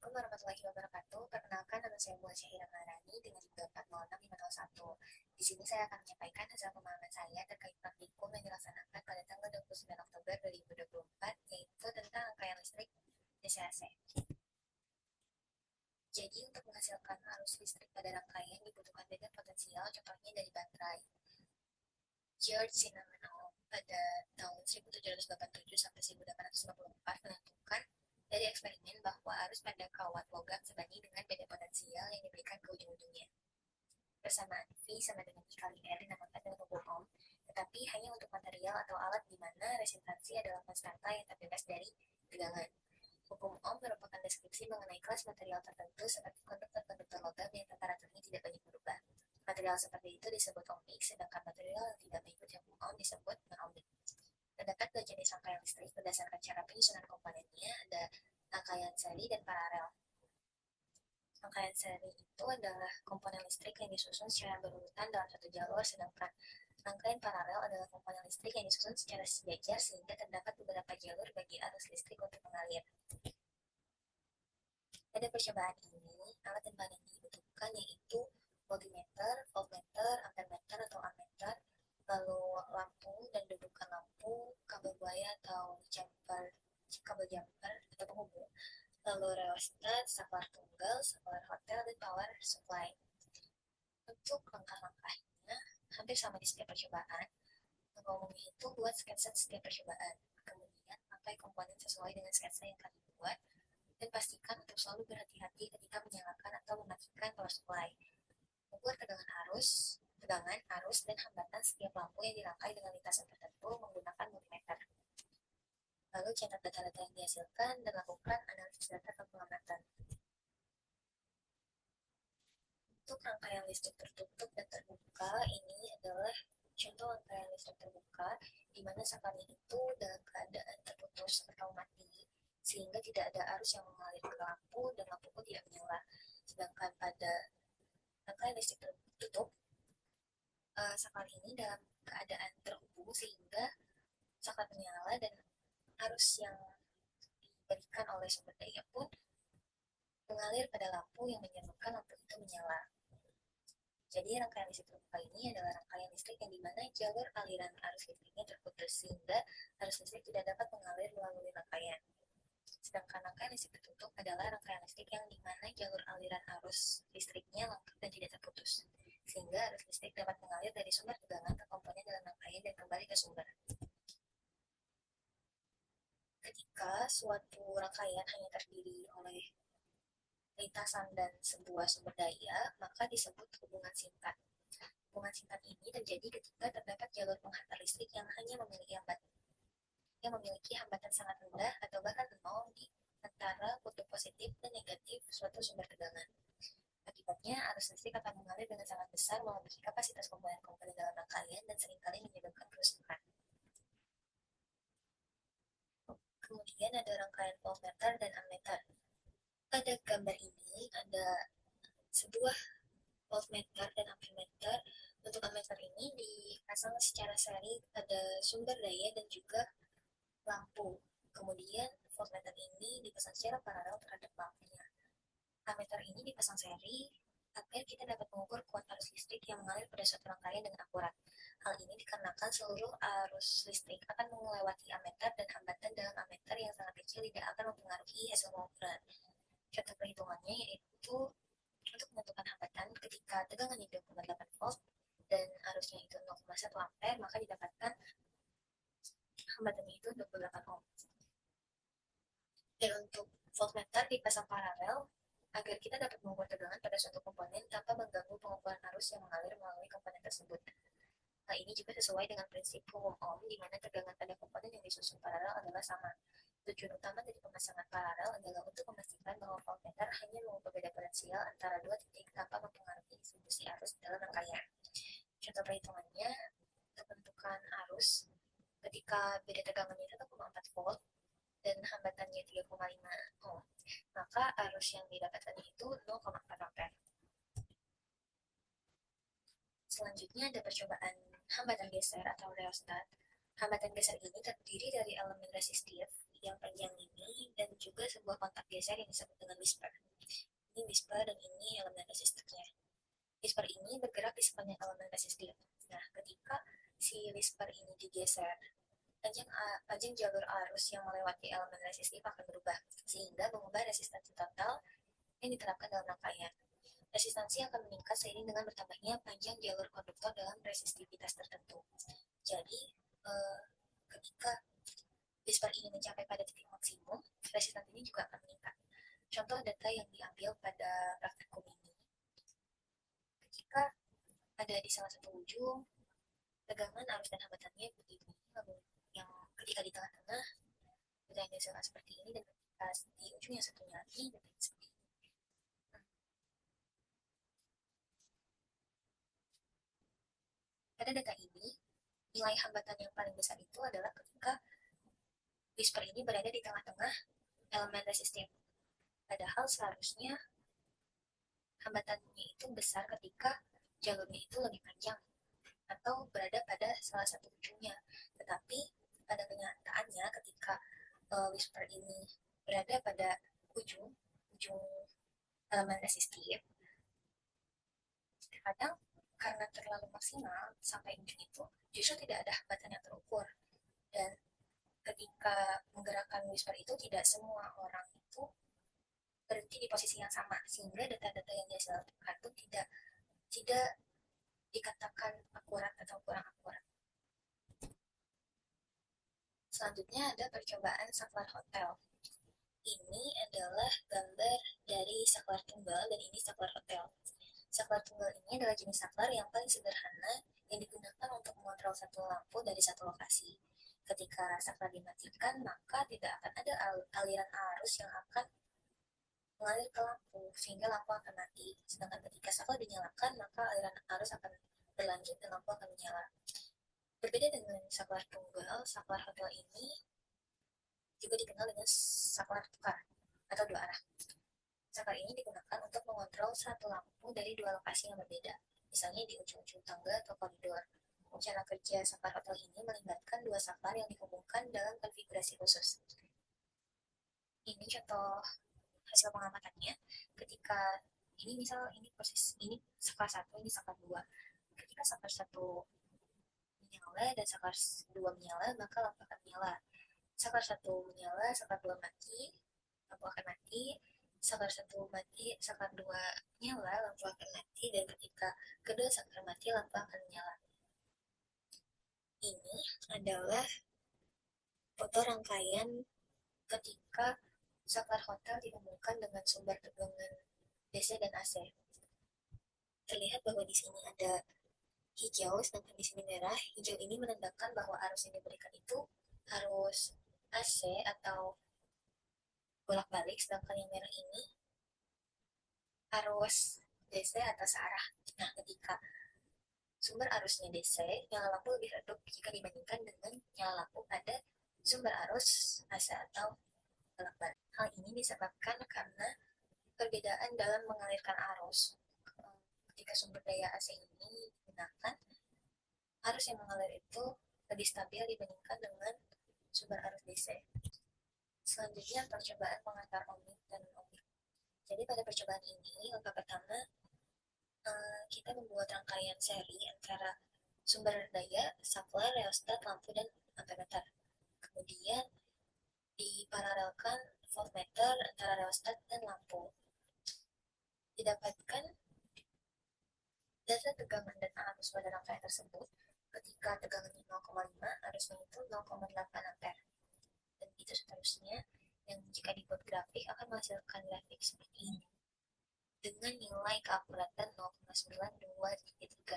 Assalamualaikum warahmatullahi wabarakatuh. Perkenalkan, nama saya Buah Syahira Maharani dengan NIM 4065501. Di sini saya akan menyampaikan hasil pemahaman saya terkait praktikum yang dilaksanakan pada tanggal 29 Oktober 2024, yaitu tentang rangkaian listrik DCAC. Jadi, untuk menghasilkan arus listrik pada rangkaian dibutuhkan beda potensial, contohnya dari baterai. George Cinnamon pada tahun 1787 sampai 1854 menentukan dari eksperimen bahwa arus pada kawat logam sebanding dengan beda potensial yang diberikan ke ujung-ujungnya. Persamaan V sama dengan I kali R dinamakan dengan hukum Ohm, tetapi hanya untuk material atau alat di mana resistansi adalah konstanta yang terbebas dari tegangan. Hukum Ohm merupakan deskripsi mengenai kelas material tertentu seperti konduktor-konduktor logam yang temperaturnya tidak banyak berubah. Material seperti itu disebut ohmik, sedangkan material yang tidak mengikuti hukum Ohm disebut non-ohmik. Terdapat dua jenis rangkaian listrik berdasarkan cara penyusunan komponennya, ada rangkaian seri dan paralel. Rangkaian seri itu adalah komponen listrik yang disusun secara berurutan dalam satu jalur, sedangkan rangkaian paralel adalah komponen listrik yang disusun secara sejajar sehingga terdapat beberapa jalur bagi arus listrik untuk mengalir. Pada percobaan ini, alat dan bahan yang dibutuhkan yaitu voltmeter, voltmeter, ampermeter atau ammeter, lalu lampu dan dudukan lampu, kabel buaya atau kabel jumper atau penghubung, lalu rheostat, saklar tunggal, saklar hotel, dan power supply. Untuk langkah-langkahnya hampir sama di setiap percobaan. Langkah umumnya itu buat sketsa setiap percobaan, kemudian pakai komponen sesuai dengan sketsa yang kalian buat, dan pastikan untuk selalu berhati-hati ketika menyalakan atau mematikan power supply. Ukur tegangan, arus, dan hambatan setiap lampu yang dirangkai dengan lintasan tertentu menggunakan multimeter. Lalu catat data-data yang dihasilkan dan lakukan analisis data ke pengamatan. Untuk rangkaian listrik tertutup dan terbuka, ini adalah contoh rangkaian listrik terbuka di mana sakarnya itu dalam keadaan terputus atau mati, sehingga tidak ada arus yang mengalir ke lampu dan lampu pun tidak menyala. Sedangkan pada rangkaian listrik tertutup, saklar ini dalam keadaan terhubung sehingga saklar menyala dan arus yang diberikan oleh sumber daya pun mengalir pada lampu yang menyebabkan lampu itu menyala. Jadi rangkaian listrik terbuka ini adalah rangkaian listrik yang dimana jalur aliran arus listriknya terputus sehingga arus listrik tidak dapat mengalir melalui rangkaian. Sedangkan rangkaian listrik tertutup adalah rangkaian listrik yang dimana jalur aliran arus listriknya lengkap dan tidak terputus, sehingga arus listrik dapat mengalir dari sumber tegangan ke komponen dalam rangkaian dan kembali ke sumber. Ketika suatu rangkaian hanya terdiri oleh lintasan dan sebuah sumber daya, maka disebut hubungan singkat. Hubungan singkat ini terjadi ketika terdapat jalur penghantar listrik yang hanya memiliki hambatan sangat rendah atau bahkan nol di antara kutub positif dan negatif suatu sumber tegangan. Akibatnya, arus listrik akan mengalir dengan sangat besar melebihi kapasitas komponen-komponen dalam rangkaian dan seringkali menyebabkan kerusakan. Kemudian ada rangkaian voltmeter dan ammeter. Pada gambar ini ada sebuah voltmeter dan ampermeter. Untuk ammeter ini dipasang secara seri pada sumber daya dan juga lampu. Kemudian voltmeter ini dipasang secara paralel terhadap lampunya. Ammeter ini dipasang seri agar kita dapat mengukur kuat arus listrik yang mengalir pada suatu rangkaian dengan akurat. Hal ini dikarenakan seluruh arus listrik akan melewati ammeter dan hambatan dalam ammeter yang sangat kecil tidak akan mempengaruhi hasil pengukuran. Contoh perhitungannya yaitu untuk menentukan hambatan ketika tegangannya 2,8 volt dan arusnya itu 0,1 ampere, maka didapatkan hambatannya itu 28 ohm. Dan untuk voltmeter dipasang paralel agar kita dapat mengukur tegangan pada suatu komponen tanpa mengganggu pengukuran arus yang mengalir melalui komponen tersebut. Hal ini juga sesuai dengan prinsip hukum Ohm, di mana tegangan pada komponen yang disusun paralel adalah sama. Tujuan utama dari pemasangan paralel adalah untuk memastikan bahwa voltmeter hanya mengukur beda potensial antara dua titik tanpa mempengaruhi distribusi arus dalam rangkaian. Contoh perhitungannya, untuk menentukan arus, ketika beda tegangannya 1,4 volt dan hambatannya 3,5 ohm, maka arus yang didapatkan itu 0,4 ampere. Selanjutnya ada percobaan hambatan geser atau rheostat. Hambatan geser ini terdiri dari elemen resistif yang panjang ini dan juga sebuah kontak geser yang disebut dengan whisper. Ini whisper dan ini elemen resistornya. Whisper ini bergerak di sepanjang elemen resistor. Nah, ketika si whisper ini digeser, panjang jalur arus yang melewati elemen resistif akan berubah, sehingga mengubah resistansi total yang diterapkan dalam rangkaian. Resistansi akan meningkat seiring dengan bertambahnya panjang jalur konduktor dalam resistivitas tertentu. Jadi, ketika whisper ini mencapai pada titik maksimum, resistansi ini juga akan meningkat. Contoh data yang diambil pada praktikum ini, ketika ada di salah satu ujung, tegangan arus dan hambatannya begini, lalu yang ketika di tengah-tengah, data yang dihasilkan seperti ini, dan ketika di ujung yang satunya lagi, data yang seperti ini. Pada data ini, nilai hambatan yang paling besar itu adalah ketika whisper ini berada di tengah-tengah elemen resistif. Padahal seharusnya hambatannya itu besar ketika jalurnya itu lebih panjang atau berada pada salah satu ujungnya. Tetapi pada kenyataannya ketika whisper ini berada pada ujung elemen resistif, kadang karena terlalu maksimal sampai ujung itu justru tidak ada hambatan yang terukur, dan ketika menggerakkan whisper itu tidak semua orang itu berhenti di posisi yang sama, sehingga data-data yang dihasilkan itu tidak dikatakan akurat atau kurang akurat. Selanjutnya ada percobaan saklar hotel. Ini adalah gambar dari saklar tunggal dan ini saklar hotel. Saklar tunggal ini adalah jenis saklar yang paling sederhana yang digunakan untuk mengontrol satu lampu dari satu lokasi. Ketika saklar dimatikan, maka tidak akan ada aliran arus yang akan mengalir ke lampu, sehingga lampu akan mati. Sedangkan ketika saklar dinyalakan, maka aliran arus akan berlanjut dan lampu akan menyala. Berbeda dengan saklar tunggal, saklar hotel ini juga dikenal dengan saklar tukar atau dua arah. Saklar ini digunakan untuk mengontrol satu lampu dari dua lokasi yang berbeda, misalnya di ujung-ujung tangga atau koridor. Cara kerja saklar hotel ini melibatkan dua saklar yang dihubungkan dalam konfigurasi khusus. Ini contoh hasil pengamatannya. Ketika ini misal ini proses ini saklar satu, ini saklar dua. Ketika saklar satu menyala dan saklar dua menyala, maka lampu akan menyala. Saklar satu menyala, saklar dua mati, lampu akan mati. Saklar satu mati, saklar dua nyala, lampu akan mati, dan ketika kedua saklar mati, lampu akan menyala. Ini adalah foto rangkaian ketika saklar hotel dihubungkan dengan sumber tegangan DC dan AC. Terlihat bahwa di sini ada hijau, sedangkan di sini merah. Hijau ini menandakan bahwa arus yang diberikan itu arus AC atau bolak-balik, sedangkan yang merah ini arus DC atau searah. Nah, ketika sumber arusnya DC, nyala lampu lebih redup jika dibandingkan dengan nyala lampu pada sumber arus AC atau bolak-balik. Hal ini disebabkan karena perbedaan dalam mengalirkan arus. Ketika sumber daya AC ini digunakan, arus yang mengalir itu lebih stabil dibandingkan dengan sumber arus DC. Selanjutnya percobaan pengantar ohmik dan ohmik. Jadi pada percobaan ini, langkah pertama kita membuat rangkaian seri antara sumber daya, saklar, rheostat, lampu, dan ampermeter. Kemudian diparalelkan voltmeter antara rheostat dan lampu. Didapatkan data tegangan dan arus pada rangkaian tersebut. Ketika tegangannya 0,5, arusnya itu 0,8 ampere. Dan itu seterusnya, yang jika dibuat grafik akan menghasilkan grafik seperti ini dengan nilai keakuratan 0,923.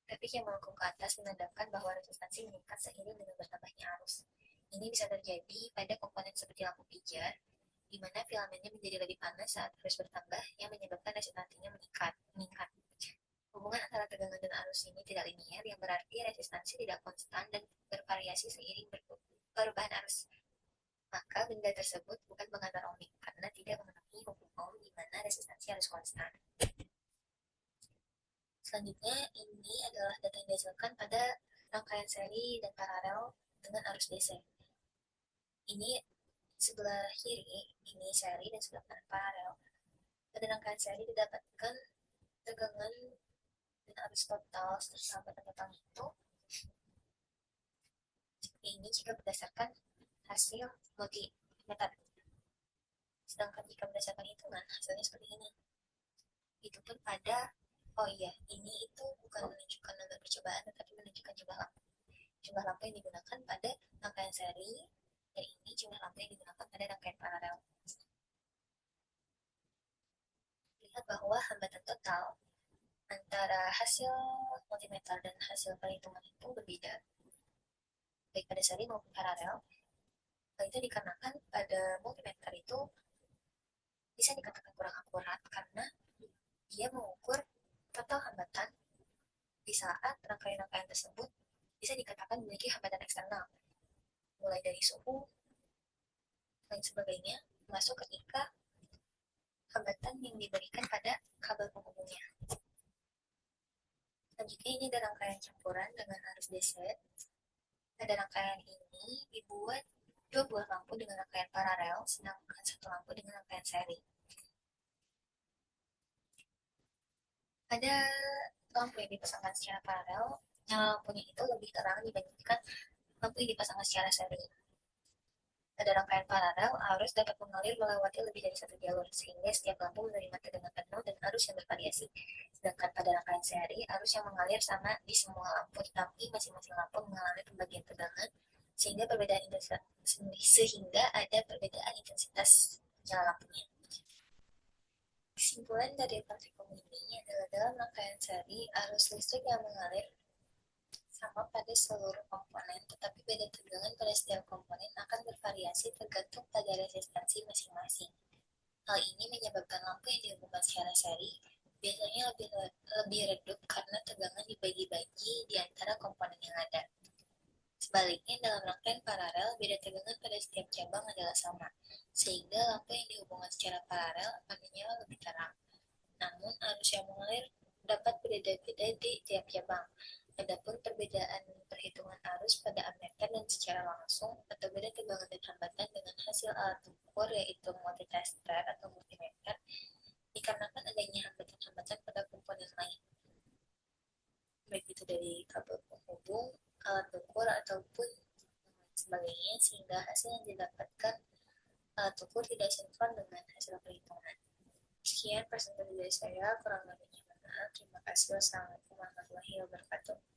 Grafik yang melengkung ke atas menandakan bahwa resistansi meningkat seiring dengan bertambahnya arus. Ini bisa terjadi pada komponen seperti lampu pijar, di mana filamennya menjadi lebih panas saat arus bertambah yang menyebabkan resistansinya meningkat. Hubungan antara tegangan dan arus ini tidak linear, yang berarti resistansi tidak konstan dan bervariasi seiring perubahan arus. Maka benda tersebut bukan pengantar ohmik karena tidak memenuhi hukum Ohm di mana resistansi harus konstan. Selanjutnya, ini adalah data yang dihasilkan pada rangkaian seri dan paralel dengan arus DC. Ini sebelah kiri, ini seri dan sebelah kanan paralel. Pada rangkaian seri didapatkan tegangan dan arus total serta hambatan total itu ini jika berdasarkan hasil multimeter. Sedangkan jika berdasarkan hitungan, hasilnya seperti ini. Itu pun pada, oh iya, ini itu bukan menunjukkan nomor percobaan, tetapi menunjukkan jumlah lampu. Jumlah lampu yang digunakan pada rangkaian seri, dan ini jumlah lampu yang digunakan pada rangkaian paralel. Lihat bahwa hambatan total antara hasil multimeter dan hasil perhitungan itu berbeda, baik pada seri maupun paralel. Hal itu dikarenakan pada multimeter itu bisa dikatakan kurang akurat karena dia mengukur total hambatan di saat rangkaian-rangkaian tersebut bisa dikatakan memiliki hambatan eksternal, mulai dari suhu, dan sebagainya, masuk ketika hambatan yang diberikan pada kabel penghubungnya. Selanjutnya ini ada rangkaian campuran dengan arus DC. Pada rangkaian ini dibuat dua buah lampu dengan rangkaian paralel, sedangkan satu lampu dengan rangkaian seri. Ada lampu yang dipasangkan secara paralel, nyala lampunya itu lebih terang dibandingkan lampu yang dipasangkan secara seri. Pada rangkaian paralel, arus dapat mengalir melewati lebih dari satu jalur, sehingga setiap lampu menerima tegangan penuh dan arus yang bervariasi. Sedangkan pada rangkaian seri, arus yang mengalir sama di semua lampu, tetapi masing-masing lampu mengalami pembagian tegangan, sehingga ada perbedaan intensitas nyala lampunya. Kesimpulan dari praktikum ini adalah dalam rangkaian seri, arus listrik yang mengalir sama pada seluruh komponen, tetapi beda tegangan pada setiap komponen akan bervariasi tergantung pada resistansi masing-masing. Hal ini menyebabkan lampu yang dihubungkan secara seri biasanya lebih redup karena tegangan dibagi-bagi di antara komponen yang ada. Sebaliknya, dalam rangkaian paralel, beda tegangan pada setiap cabang adalah sama, sehingga lampu yang dihubungkan secara paralel akan menyala lebih terang. Namun, arus yang mengalir dapat berbeda-beda di tiap cabang. Adapun perbedaan perhitungan arus pada ammeter dan secara langsung atau beda tegangan dan hambatan dengan hasil alat ukur yaitu multitester atau multimeter dikarenakan adanya hambatan-hambatan pada komponen lain, baik itu dari kabel penghubung, alat ukur ataupun sebagainya, sehingga hasil yang didapatkan alat ukur tidak sinkron dengan hasil perhitungan. Sekian presentasi dari saya, kurang lebihnya mohon maaf. Terima kasih. Wassalamualaikum warahmatullahi wabarakatuh.